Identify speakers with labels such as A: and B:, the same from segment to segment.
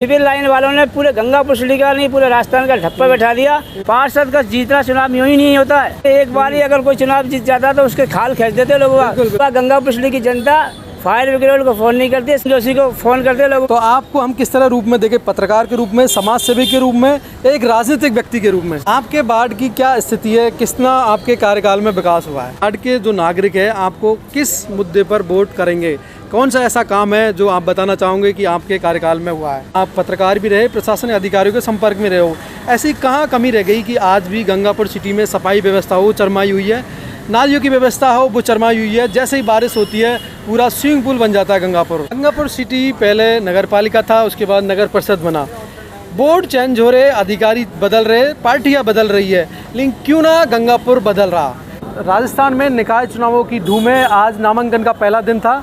A: Civil line वालों ने पूरे गंगापुर सिटी का नहीं पूरे राजस्थान का ठप्पा बैठा दिया। पार्षद का जीतना चुनाव यूं ही नहीं होता है। एक बार ही अगर कोई चुनाव जीत जाता तो उसके खाल खींच देते लोग। गंगापुर सिटी की जनता फायर ब्रिगेड को फोन नहीं करती, जोशी को फोन करते लोग।
B: तो आपको हम किस तरह रूप में देखें, पत्रकार के रूप में, समाज सेवी के रूप में, एक राजनीतिक व्यक्ति के रूप में? आपके वार्ड की क्या स्थिति है, कितना आपके कार्यकाल में विकास हुआ है? वार्ड के जो नागरिक है आपको किस मुद्दे पर वोट करेंगे? कौन सा ऐसा काम है जो आप बताना चाहोगे कि आपके कार्यकाल में हुआ है? आप पत्रकार भी रहे, प्रशासन अधिकारियों के संपर्क में रहे हो, ऐसी कहाँ कमी रह गई कि आज भी गंगापुर सिटी में सफाई व्यवस्था हो चरमाई हुई है, नालियों की व्यवस्था हो वो चरमाई हुई है, जैसे ही बारिश होती है पूरा स्विमिंग पूल बन जाता है गंगापुर सिटी पहले नगर पालिका था, उसके बाद नगर परिषद बना। बोर्ड चेंज हो रहे, अधिकारी बदल रहे, पार्टियां बदल रही है, लेकिन क्यों ना गंगापुर बदल रहा। राजस्थान में निकाय चुनावों की धूम है। आज नामांकन का पहला दिन था।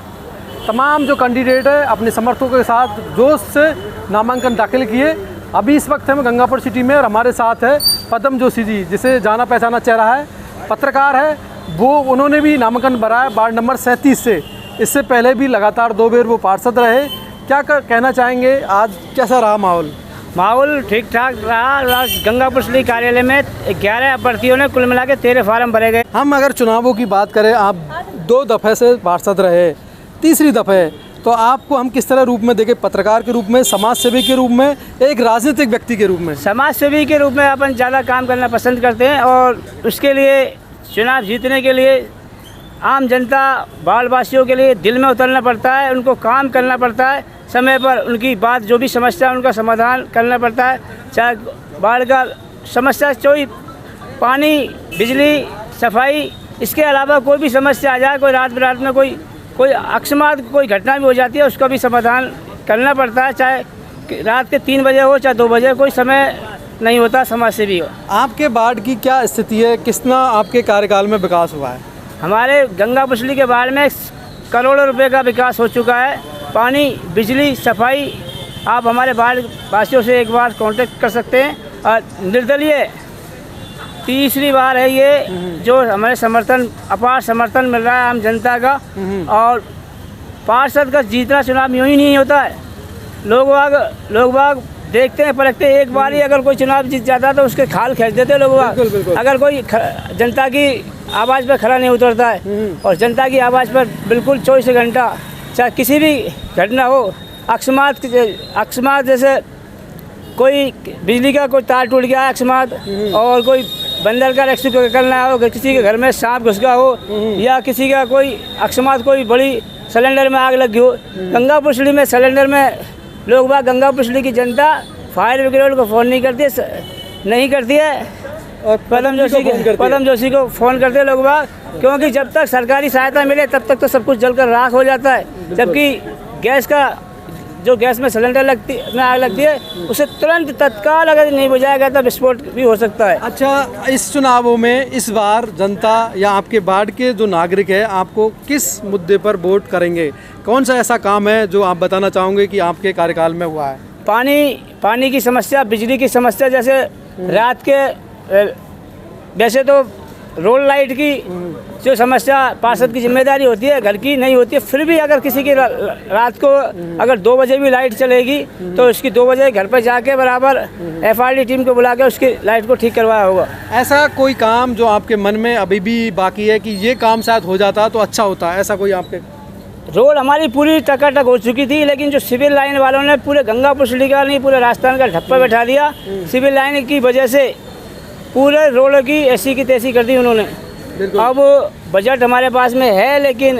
B: तमाम जो कैंडिडेट है अपने समर्थकों के साथ जोश से नामांकन दाखिल किए। अभी इस वक्त हम गंगापुर सिटी में और हमारे साथ है पद्म जोशी जी, जिसे जाना पहचाना चेहरा है, पत्रकार है। वो उन्होंने भी नामांकन भरा है वार्ड नंबर 37 से। इससे पहले भी लगातार 2 बार वो पार्षद रहे। क्या कहना चाहेंगे, आज कैसा रहा माहौल?
A: माहौल ठीक ठाक रहा। गंगापुर सिटी कार्यालय में 11 अभ्यर्थियों ने कुल मिला के 13 फार्म भरे गए।
B: हम अगर चुनावों की बात करें, आप 2 दफ़े से पार्षद रहे, तीसरी दफ़े, तो आपको हम किस तरह रूप में देखें, पत्रकार के रूप में, समाज सेवी के रूप में, एक राजनीतिक व्यक्ति के रूप में?
A: समाज सेवी के रूप में अपन ज़्यादा काम करना पसंद करते हैं और उसके लिए चुनाव जीतने के लिए आम जनता बाढ़ वासियों के लिए दिल में उतरना पड़ता है, उनको काम करना पड़ता है, समय पर उनकी बात जो भी समस्या उनका समाधान करना पड़ता है। चाहे बाढ़ का समस्या, कोई पानी, बिजली, सफाई, इसके अलावा कोई भी समस्या आ जाए, कोई रात बिरात में कोई अकस्मात कोई घटना भी हो जाती है, उसका भी समाधान करना पड़ता है। चाहे रात के 3 बजे हो चाहे 2 बजे, कोई समय नहीं होता समाज सेवी हो।
B: आपके वार्ड की क्या स्थिति है, कितना आपके कार्यकाल में विकास हुआ है?
A: हमारे गंगापुर सिटी के वार्ड में करोड़ों रुपए का विकास हो चुका है। पानी, बिजली, सफाई, आप हमारे वार्ड वासियों से एक बार कांटेक्ट कर सकते हैं। और निर्दलीय तीसरी बार है ये जो हमारे अपार समर्थन मिल रहा है आम जनता का। और पार्षद का जीतना चुनाव यूं ही नहीं होता है। लोग बाग देखते हैं, परखते हैं। एक बार ही अगर कोई चुनाव जीत जाता तो उसके खाल खींच देते लोग। अगर कोई जनता की आवाज़ पर खरा नहीं उतरता है और जनता की आवाज़ पर बिल्कुल 24 घंटा, चाहे किसी भी घटना हो, अकस्मात जैसे कोई बिजली का कोई तार टूट गया अकस्मात, और कोई बंदर का रेस्क्यू करना हो, किसी के घर में सांप घुस गया हो, या किसी का कोई अकस्मात कोई बड़ी सिलेंडर में आग लग गई हो, गंगापुर सिटी में सिलेंडर में लोग बाग, गंगापुर सिटी की जनता फायर ब्रिगेड को फ़ोन नहीं करती है और पद्म जोशी को फ़ोन करते लोग बाग। क्योंकि जब तक सरकारी सहायता मिले तब तक तो सब कुछ जलकर राख हो जाता है। जबकि गैस में सिलेंडर में आग लगती है, उसे तुरंत तत्काल अगर नहीं बुझाया तो विस्फोट भी हो सकता है।
B: अच्छा, इस चुनावों में इस बार जनता या आपके वार्ड के जो नागरिक है आपको किस मुद्दे पर वोट करेंगे? कौन सा ऐसा काम है जो आप बताना चाहोगे कि आपके कार्यकाल में हुआ है?
A: पानी की समस्या, बिजली की समस्या, जैसे रात के वैसे तो रोड लाइट की जो समस्या पार्षद की जिम्मेदारी होती है, घर की नहीं होती है, फिर भी अगर किसी की रात को अगर 2 बजे भी लाइट चलेगी तो उसकी 2 बजे घर पर जाके बराबर FRD टीम को बुला के उसकी लाइट को ठीक करवाया होगा।
B: ऐसा कोई काम जो आपके मन में अभी भी बाकी है कि ये काम शायद हो जाता तो अच्छा होता, ऐसा कोई आपके?
A: रोड हमारी पूरी टकाटक हो चुकी थी, लेकिन जो सिविल लाइन वालों ने पूरे गंगापुर सिटी का नहीं पूरे राजस्थान का ठप्पा बैठा दिया। सिविल लाइन की वजह से पूरे रोड की ऐसी की तैसी कर दी उन्होंने। अब बजट हमारे पास में है, लेकिन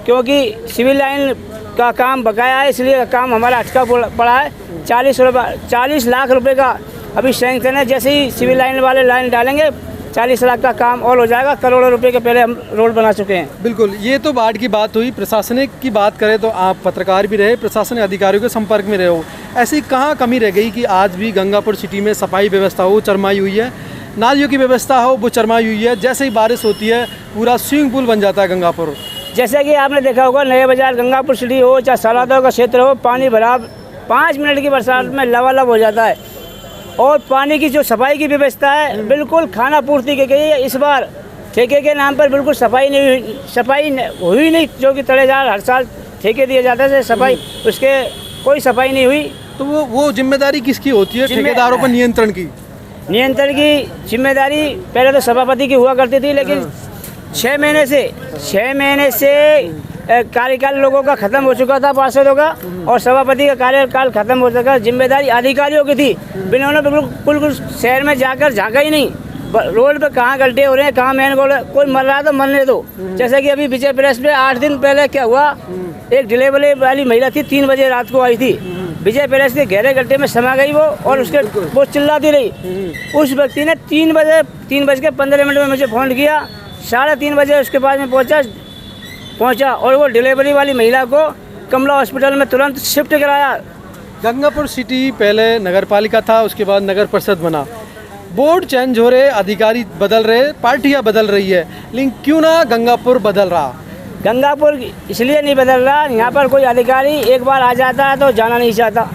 A: क्योंकि सिविल लाइन का काम बकाया है, इसलिए काम हमारा अटका पड़ा है। 40 लाख रुपए का अभी सैंक्शन है। जैसे ही सिविल लाइन वाले लाइन डालेंगे 40 लाख का काम और हो जाएगा। करोड़ों रुपए के पहले हम रोड बना चुके हैं।
B: बिल्कुल, ये तो वार्ड की बात हुई। प्रशासनिक की बात करें तो आप पत्रकार भी रहे, प्रशासनिक अधिकारियों के संपर्क में रहे हो, ऐसी कहाँ कमी रह गई कि आज भी गंगापुर सिटी में सफाई व्यवस्था हो चरमाई हुई है, नालियों की व्यवस्था हो वो चरमाई हुई है, जैसे ही बारिश होती है पूरा स्विमिंग पूल बन जाता है गंगापुर? जैसे
A: कि आपने देखा होगा, नया बाजार गंगापुर सिटी हो चाहे सालादों का क्षेत्र हो, पानी भरा 5 मिनट की बरसात में लबालब हो जाता है। और पानी की जो सफाई की व्यवस्था है बिल्कुल खाना पूर्ति की गई है। इस बार ठेके के नाम पर बिल्कुल सफाई हुई नहीं, जो कि तड़ेदार हर साल ठेके दिए जाते थे सफाई, उसके कोई सफाई नहीं हुई।
B: तो वो जिम्मेदारी किसकी होती है, ठेकेदारों पर नियंत्रण की?
A: नियंत्रण की जिम्मेदारी पहले तो सभापति की हुआ करती थी, लेकिन 6 महीने से कार्यकाल लोगों का खत्म हो चुका था, पार्षदों का, और सभापति का कार्यकाल खत्म हो चुका। जिम्मेदारी अधिकारियों की थी। इन्होंने बिल्कुल शहर में जाकर झांका ही नहीं, रोड पे कहाँ गड्ढे हो रहे हैं, कहाँ मेन रोड, कोई मर रहा है तो मरने दो। जैसे कि अभी विजय प्रेस पे 8 दिन पहले क्या हुआ, एक डिलीवरी वाली महिला थी, 3 बजे रात को आई थी, विजय पैलेस के गहरे गड्ढे में समा गई वो, और उसके वो चिल्लाती रही। उस व्यक्ति ने 3:15 में मुझे फ़ोन किया, 3:30 बजे उसके पास में पहुंचा और वो डिलीवरी वाली महिला को कमला हॉस्पिटल में तुरंत शिफ्ट कराया।
B: गंगापुर सिटी पहले नगर पालिका था, उसके बाद नगर परिषद बना। बोर्ड चेंज हो रहे, अधिकारी बदल रहे, पार्टियां बदल रही है, लेकिन क्यों ना गंगापुर बदल रहा?
A: गंगापुर इसलिए नहीं बदल रहा, यहाँ पर कोई अधिकारी एक बार आ जाता है तो जाना नहीं चाहता।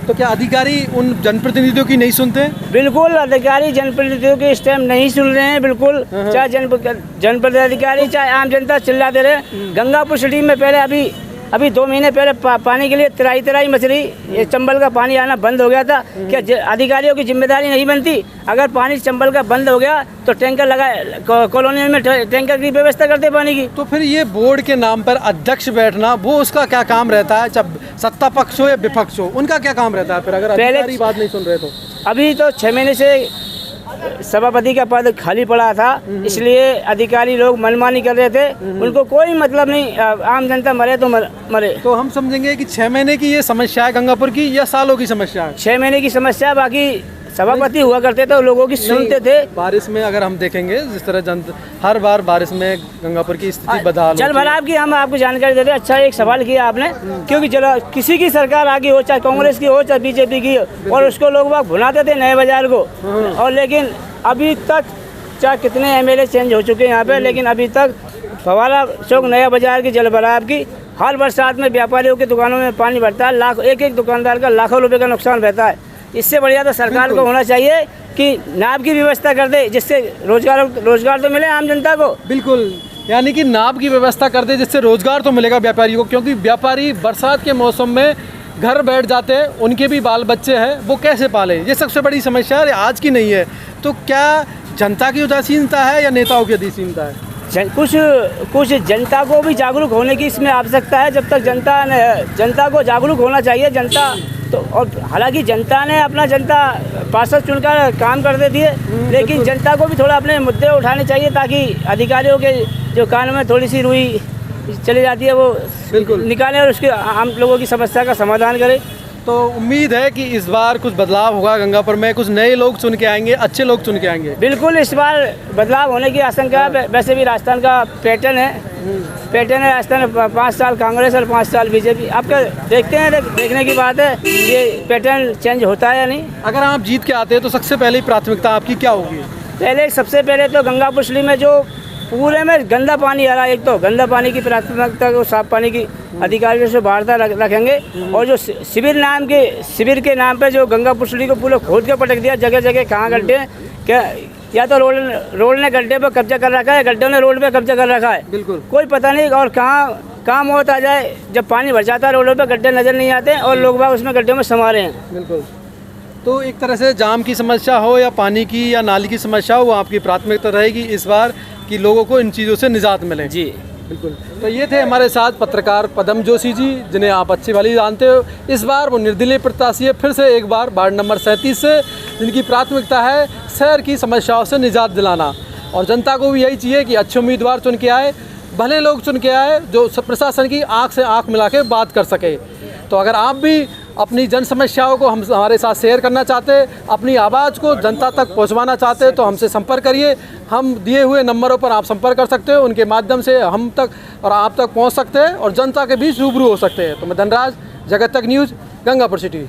B: तो क्या अधिकारी उन जनप्रतिनिधियों की नहीं सुनते? बिल्कुल,
A: अधिकारी जनप्रतिनिधियों के इस टाइम नहीं सुन रहे हैं, बिल्कुल। चाहे जनप्रतिनिधि अधिकारी चाहे आम जनता चिल्लाते रहे। गंगापुर सिटी में पहले अभी 2 महीने पहले पानी के लिए तराई मच रही, ये चंबल का पानी आना बंद हो गया था। क्या अधिकारियों की जिम्मेदारी नहीं बनती? अगर पानी चंबल का बंद हो गया तो टैंकर लगाए, कॉलोनी में टैंकर की व्यवस्था करते पानी की।
B: तो फिर ये बोर्ड के नाम पर अध्यक्ष बैठना, वो उसका क्या काम रहता है? जब सत्ता पक्ष हो या विपक्ष हो, उनका क्या काम रहता है फिर, अगर अधिकारी बात नहीं सुन रहे तो?
A: अभी तो 6 महीने से सभापति का पद खाली पड़ा था, इसलिए अधिकारी लोग मनमानी कर रहे थे। उनको कोई मतलब नहीं, आम जनता मरे तो मरे।
B: तो हम समझेंगे कि 6 महीने की ये समस्या है गंगापुर की, या सालों की समस्या है?
A: 6 महीने की समस्या। बाकी सभापति हुआ करते थे, लोगों की सुनते थे।
B: बारिश में अगर हम देखेंगे जिस तरह हर बार बारिश में गंगापुर की स्थिति बदहाल
A: जल भराव की हम आपको जानकारी देते। अच्छा एक सवाल किया आपने, क्योंकि किसी की सरकार आगे हो, चाहे कांग्रेस की हो चाहे बीजेपी की हो, और उसको लोग बाग भुनाते थे नए बाजार को, और लेकिन अभी तक चाहे कितने MLA चेंज हो चुके हैं यहाँ पे, लेकिन अभी तक फवारा चौक नया बाजार की जल भराव की हर बरसात में व्यापारियों की दुकानों में पानी भरता है। एक दुकानदार का लाखों रुपए का नुकसान रहता है। इससे बढ़िया तो सरकार को होना चाहिए कि नाव की व्यवस्था कर दे, जिससे रोजगार तो मिले आम जनता को।
B: बिल्कुल, यानी कि नाव की व्यवस्था कर दे, जिससे रोजगार तो मिलेगा व्यापारियों को, क्योंकि व्यापारी बरसात के मौसम में घर बैठ जाते हैं, उनके भी बाल बच्चे हैं, वो कैसे पाले? ये सबसे बड़ी समस्या है, आज की नहीं है। तो क्या जनता की उदासीनता है या नेताओं की उदासीनता है?
A: कुछ जनता को भी जागरूक होने की इसमें आवश्यकता है। जब तक जनता को जागरूक होना चाहिए, जनता तो, और हालांकि जनता ने अपना पार्षद चुनकर काम कर देती है, लेकिन जनता को भी थोड़ा अपने मुद्दे उठाने चाहिए, ताकि अधिकारियों के जो कान में थोड़ी सी रुई चली जाती है वो बिल्कुल निकालें और उसके आम लोगों की समस्या का समाधान करें।
B: तो उम्मीद है कि इस बार कुछ बदलाव होगा गंगापुर में, कुछ नए लोग चुन के आएंगे, अच्छे लोग चुन के आएंगे।
A: बिल्कुल, इस बार बदलाव होने की आशंका है। वैसे भी राजस्थान का पैटर्न है राजस्थान 5 साल कांग्रेस और 5 साल बीजेपी। आपका देखते हैं, देखने की बात है ये पैटर्न चेंज होता है या नहीं।
B: अगर आप जीत के आते हैं तो सबसे पहले प्राथमिकता आपकी क्या होगी?
A: सबसे पहले तो गंगापुर सिटी में जो पूरे में गंदा पानी आ रहा है, एक तो गंदा पानी की प्राथमिकता को साफ पानी की अधिकारियों से वार्ता रखेंगे, और जो शिविर के नाम पे जो गंगापुर सिटी को पूरा खोद के पटक दिया, जगह जगह कहाँ गड्ढे हैं, क्या या तो रोड ने गड्ढे पर कब्जा कर रखा है, गड्ढों ने रोड पे कब्जा कर रखा है,
B: बिल्कुल
A: कोई पता नहीं। और कहाँ मौत आ जाए, जब पानी भर जाता है रोडों पे गड्ढे नजर नहीं आते और लोग बाग उसमें गड्ढे में समा रहे हैं।
B: बिल्कुल, तो एक तरह से जाम की समस्या हो या पानी की या नाली की समस्या हो, वो आपकी प्राथमिकता रहेगी इस बार कि लोगों को इन चीज़ों से निजात मिले।
A: जी
B: बिल्कुल। तो ये थे हमारे साथ पत्रकार पदम जोशी जी, जिन्हें आप अच्छी वाली जानते हो। इस बार वो निर्दलीय प्रत्याशी है, फिर से एक बार वार्ड नंबर 37 से, जिनकी प्राथमिकता है शहर की समस्याओं से निजात दिलाना, और जनता को भी यही चाहिए कि अच्छे उम्मीदवार चुन के आए, भले लोग चुन के आए, जो प्रशासन की आँख से आँख मिला के बात कर सके। तो अगर आप भी अपनी जन समस्याओं को हमारे साथ शेयर करना चाहते हैं, अपनी आवाज़ को जनता तक पहुंचवाना चाहते हैं, तो हमसे संपर्क करिए। हम दिए हुए नंबरों पर आप संपर्क कर सकते हो, उनके माध्यम से हम तक और आप तक पहुंच सकते हैं और जनता के बीच रूबरू हो सकते हैं। तो मैं धनराज, जगत तक न्यूज़, गंगापुर सिटी।